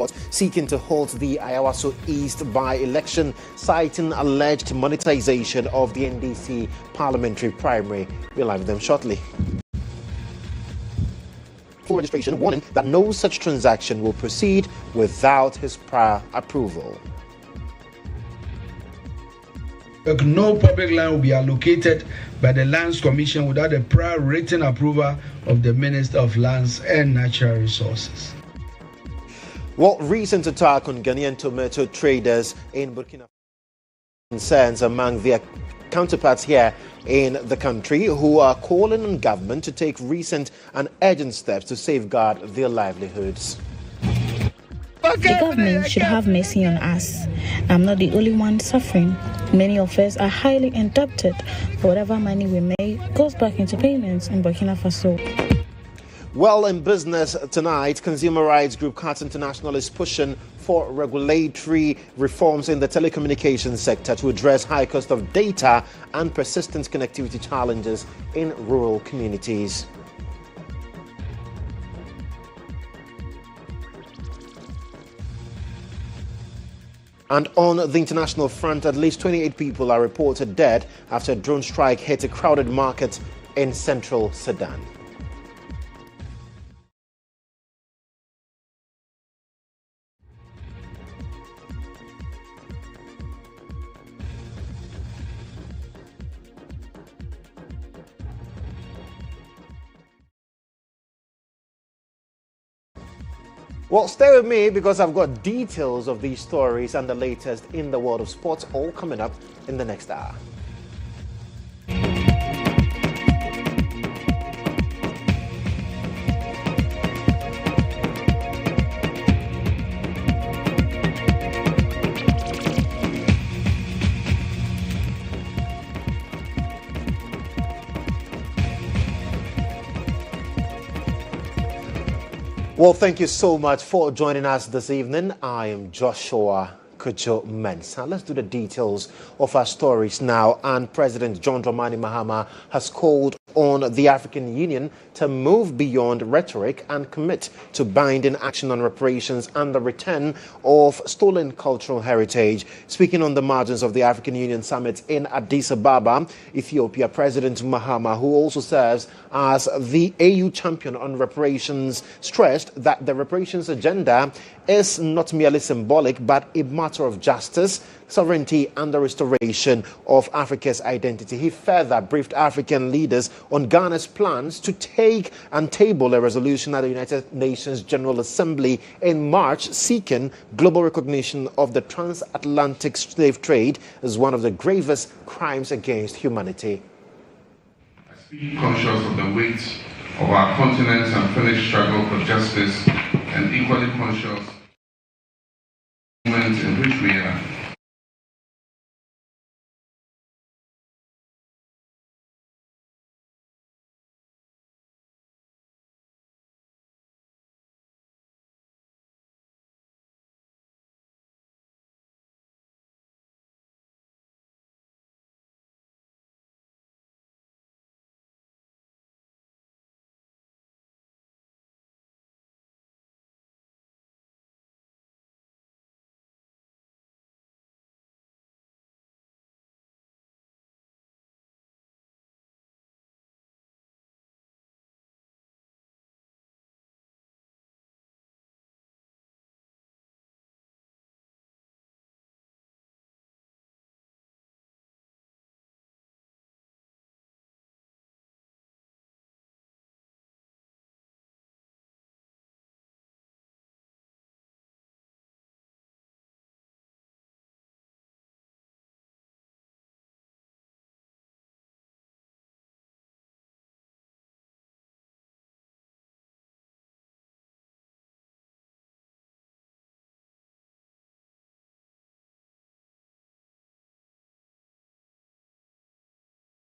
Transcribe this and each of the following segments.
Court seeking to halt the Ayawaso East by-election, citing alleged monetization of the NDC parliamentary primary. We'll have them shortly. For registration, warning that no such transaction will proceed without his prior approval. No public land will be allocated by the Lands Commission without the prior written approval of the Minister of Lands and Natural Resources. Well, recent attack on Ghanaian tomato traders in Burkina Faso concerns among their counterparts here in the country, who are calling on government to take recent and urgent steps to safeguard their livelihoods. The government should have mercy on us. I'm not the only one suffering. Many of us are highly indebted. Whatever money we make goes back into payments in Burkina Faso. Well, in business tonight, consumer rights group CAT International is pushing for regulatory reforms in the telecommunications sector to address high cost of data and persistent connectivity challenges in rural communities. And on the international front, at least 28 people are reported dead after a drone strike hit a crowded market in central Sudan. Well, stay with me because I've got details of these stories and the latest in the world of sports all coming up in the next hour. Well, thank you so much for joining us this evening. I am Joshua Kodjo Mensah. Let's do the details of our stories now. And President John Dramani Mahama has called on the African Union to move beyond rhetoric and commit to binding action on reparations and the return of stolen cultural heritage. Speaking on the margins of the African Union Summit in Addis Ababa, Ethiopia, President Mahama, who also serves as the AU champion on reparations, stressed that the reparations agenda is not merely symbolic but a matter of justice, sovereignty and the restoration of Africa's identity. He further briefed African leaders on Ghana's plans to take and table a resolution at the United Nations General Assembly in March seeking global recognition of the transatlantic slave trade as one of the gravest crimes against humanity. Conscious of the weight of our continent's unfinished struggle for justice and equally conscious of the moment in which we are.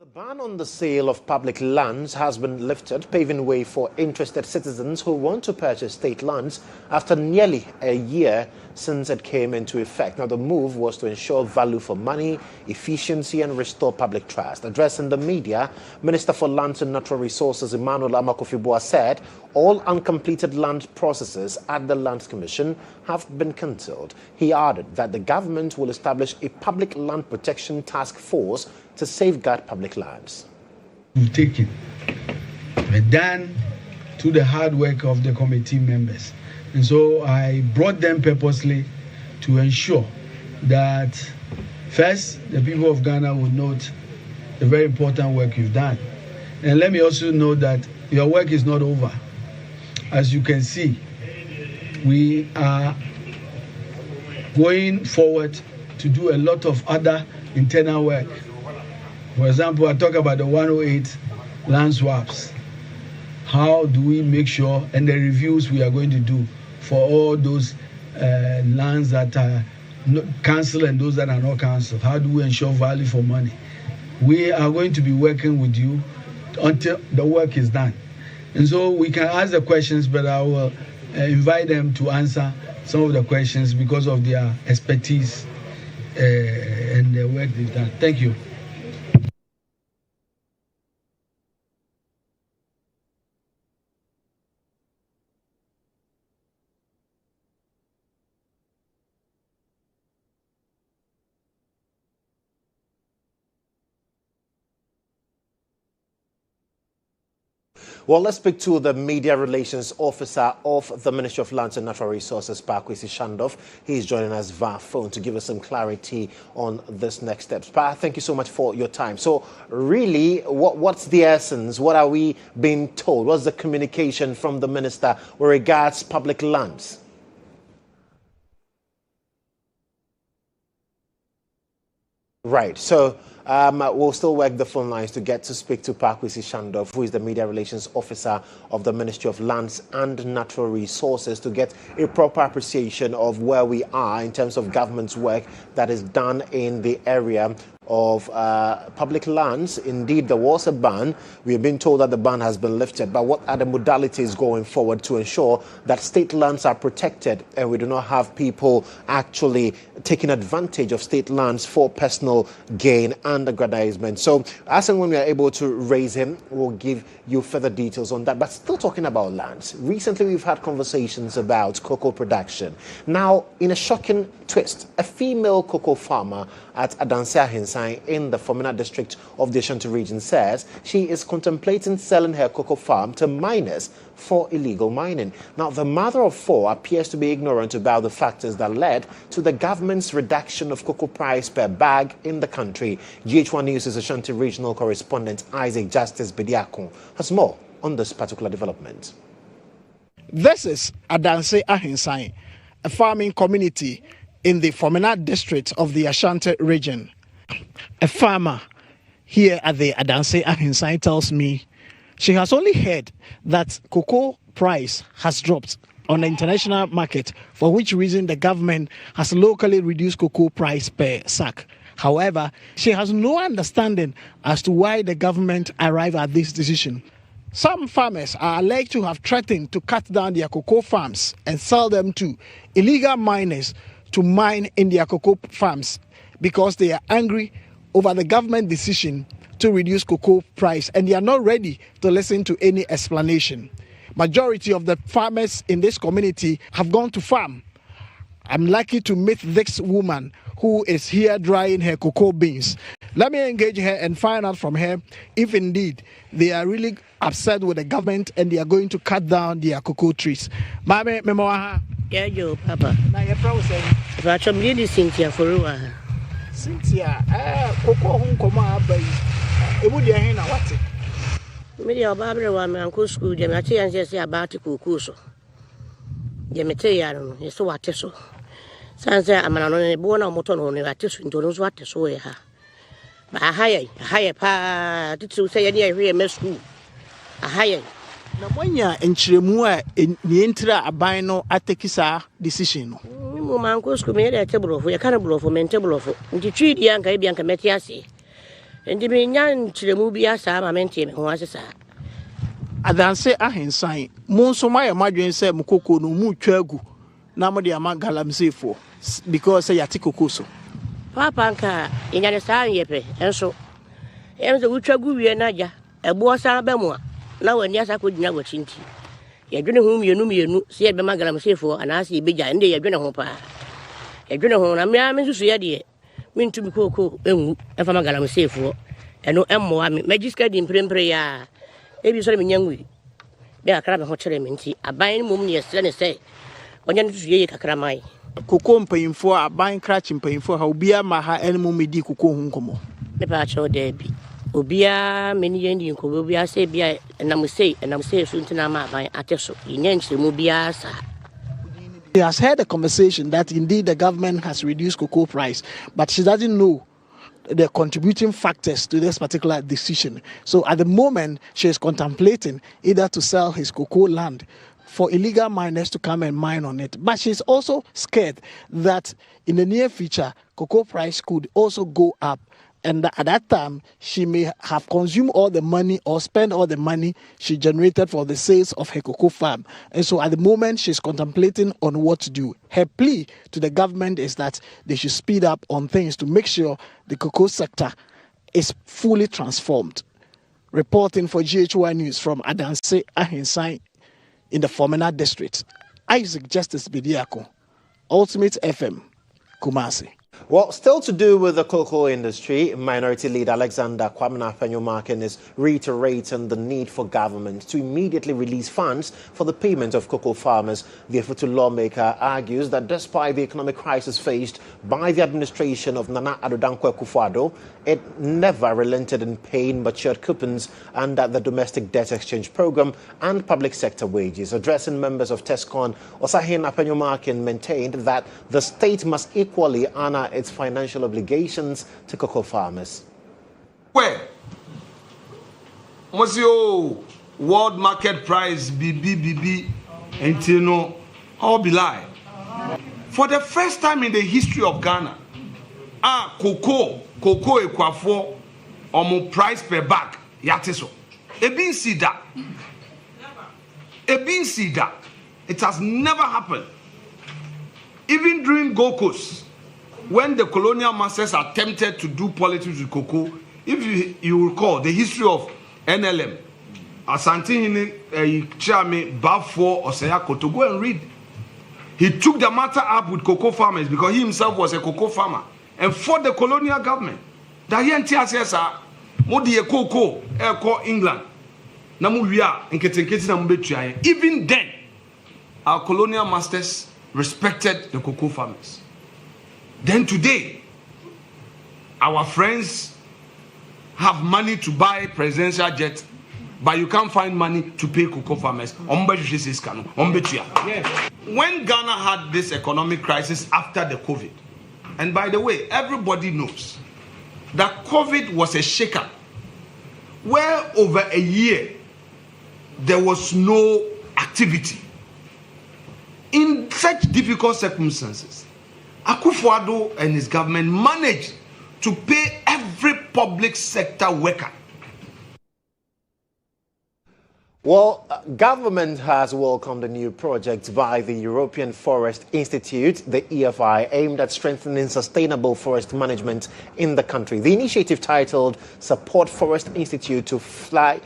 The ban on the sale of public lands has been lifted, paving way for interested citizens who want to purchase state lands after nearly a year since it came into effect. Now, the move was to ensure value for money, efficiency, and restore public trust. Addressing the media, Minister for Lands and Natural Resources Emmanuel Amakofiboa said all uncompleted land processes at the Lands Commission have been cancelled. He added that the government will establish a public land protection task force to safeguard public lands. We've taken, we're done to the hard work of the committee members. And so I brought them purposely to ensure that first, the people of Ghana will note the very important work you've done. And let me also note that your work is not over. As you can see, we are going forward to do a lot of other internal work. For example, I talk about the 108 land swaps. How do we make sure, and the reviews we are going to do for all those lands that are cancelled and those that are not cancelled? How do we ensure value for money? We are going to be working with you until the work is done. And so we can ask the questions, but I will invite them to answer some of the questions because of their expertise and the work they've done. Thank you. Well, let's speak to the Media Relations Officer of the Ministry of Lands and Natural Resources, Pakwesi Shandov. He's joining us via phone to give us some clarity on this next steps. Pa, thank you so much for your time. So really, what's the essence? What are we being told? What's the communication from the Minister with regards public lands? Right. So we'll still work the phone lines to get to speak to Pakwesi Shandov, who is the Media Relations Officer of the Ministry of Lands and Natural Resources, to get a proper appreciation of where we are in terms of government's work that is done in the area of public lands. Indeed, there was a ban. We have been told that the ban has been lifted, but what are the modalities going forward to ensure that state lands are protected and we do not have people actually taking advantage of state lands for personal gain and aggrandizement? So as and when we are able to raise him, we'll give you further details on that. But still talking about lands, recently we've had conversations about cocoa production. Now, in a shocking twist, a female cocoa farmer at Adanse Ahinsai in the Fomena district of the Ashanti region says she is contemplating selling her cocoa farm to miners for illegal mining. Now, the mother of four appears to be ignorant about the factors that led to the government's reduction of cocoa price per bag in the country. GHOne News' Ashanti regional correspondent Isaac Justice Bediakon has more on this particular development. This is Adanse Ahinsai, a farming community in the Fomena district of the Ashanti region. A farmer here at the Adanse Ahinsai tells me she has only heard that cocoa price has dropped on the international market, for which reason the government has locally reduced cocoa price per sack. However, she has no understanding as to why the government arrived at this decision. Some farmers are alleged to have threatened to cut down their cocoa farms and sell them to illegal miners to mine in their cocoa farms because they are angry over the government decision to reduce cocoa price, and they are not ready to listen to any explanation. Majority of the farmers in this community have gone to farm. I'm lucky to meet this woman who is here drying her cocoa beans. Let me engage her and find out from her if indeed they are really upset with the government and they are going to cut down their cocoa trees. Mame memoaha. Yeah, yo, Papa. Na ye proud say. Racha mdi Cynthia Forua. Cynthia, cocoa hon koma abai. Emu dia hen na wate. Me dia obabre wa me anko school dia me ati yan say about cocoa so. Dia me tell ya no, ye so wate so. Sanse amana no ne bo na moto no ne wate so ndo no so wate so ye ha. Ba haye pa titu say ye dia hwe me school. Haye. Na mwanya enchiremu a ni entra aban no atekisa decision no. Mo man ko school me dia table fo ye kana blofo me table fo. Nti twi dia nka e bia nka meti ase. Ndi me nya enchiremu bia sa ma mente me ho asesa. Adanse Ahinsai mo nso maye madwen se mkoko no mu twa agu na mo de ama galamsey for because say yati cocoa so Papa nka inyane saa yepe enso wutwa gu wie na ja ebo san ba mu a na wani asa ko gyina wachinti yadwene ho mienu se ye be magalamsey for anase ye beja ende yadwene ho pa yadwene ho na me susu ye de mintumi koko enwu efa magalamsey for eno emmo ami magiska di mprempre ya ebi so le menyanwi de akara be ho kire me nti aban mum ne yesre ne sei onye no susu ye kakra mai cocoa mpayimfo aban crach mpayimfo ha obia ma ha enmu medi cocoa hu nkomo me pa cho de bi obia meni yendi nko obia se bia enamsey so ntina ma aban ateso yenye nchiremu bia sa. He has heard a conversation that indeed the government has reduced cocoa price, but she doesn't know the contributing factors to this particular decision. So at the moment, she is contemplating either to sell his cocoa land for illegal miners to come and mine on it. But she's also scared that in the near future, cocoa price could also go up. And at that time, she may have consumed all the money or spent all the money she generated for the sales of her cocoa farm. And so at the moment, she's contemplating on what to do. Her plea to the government is that they should speed up on things to make sure the cocoa sector is fully transformed. Reporting for GHOne News from Adanse Ahinsai in the Fomena district, Isaac Justice Bidiako, Ultimate FM, Kumasi. Well, still to do with the cocoa industry, Minority Leader Alexander Kwamina Penyomakin is reiterating the need for government to immediately release funds for the payment of cocoa farmers. The Afutu lawmaker argues that despite the economic crisis faced by the administration of Nana Addo Dankwa Akufo-Addo, it never relented in paying matured coupons under the domestic debt exchange program and public sector wages. Addressing members of TESCON, Osahina Penyomakin maintained that the state must equally honor its financial obligations to cocoa farmers. Where? What's your world market price? BB, and you know, all be lie. For the first time in the history of Ghana, cocoa equafo, omo price per bag, yateso. Ebin sida. It has never happened. Even during Gold Coast, when the colonial masters attempted to do politics with cocoa, if you recall the history of NLM, Asante Chame Bafo Osayako, to go and read. He took the matter up with cocoa farmers because he himself was a cocoa farmer and fought the colonial government. That he NTSS Modi cocoa air England. Even then, our colonial masters respected the cocoa farmers. Then today, our friends have money to buy presidential jet, but you can't find money to pay cocoa farmers. When Ghana had this economic crisis after the COVID, and by the way, everybody knows that COVID was a shaker, where over a year there was no activity. In such difficult circumstances, Akufo-Addo and his government managed to pay every public sector worker. Well, government has welcomed a new project by the European Forest Institute, the EFI, aimed at strengthening sustainable forest management in the country. The initiative, titled Support Forest Institute to Fight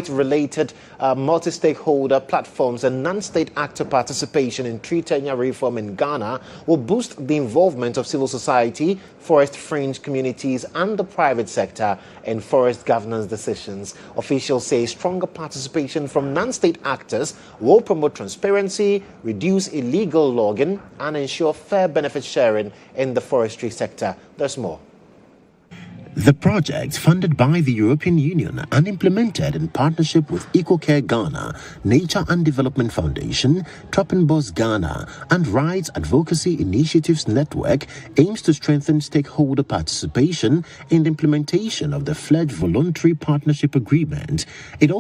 Related Multi-Stakeholder Platforms and Non-State Actor Participation in Tree Tenure Reform in Ghana, will boost the involvement of civil society, forest fringe communities and the private sector in forest governance decisions. Officials say stronger participation from non-state actors will promote transparency, reduce illegal logging, and ensure fair benefit sharing in the forestry sector. There's more. The project, funded by the European Union and implemented in partnership with EcoCare Ghana, Nature and Development Foundation, Troppenbos Ghana, and Rights Advocacy Initiatives Network, aims to strengthen stakeholder participation in the implementation of the Fledged Voluntary Partnership Agreement. It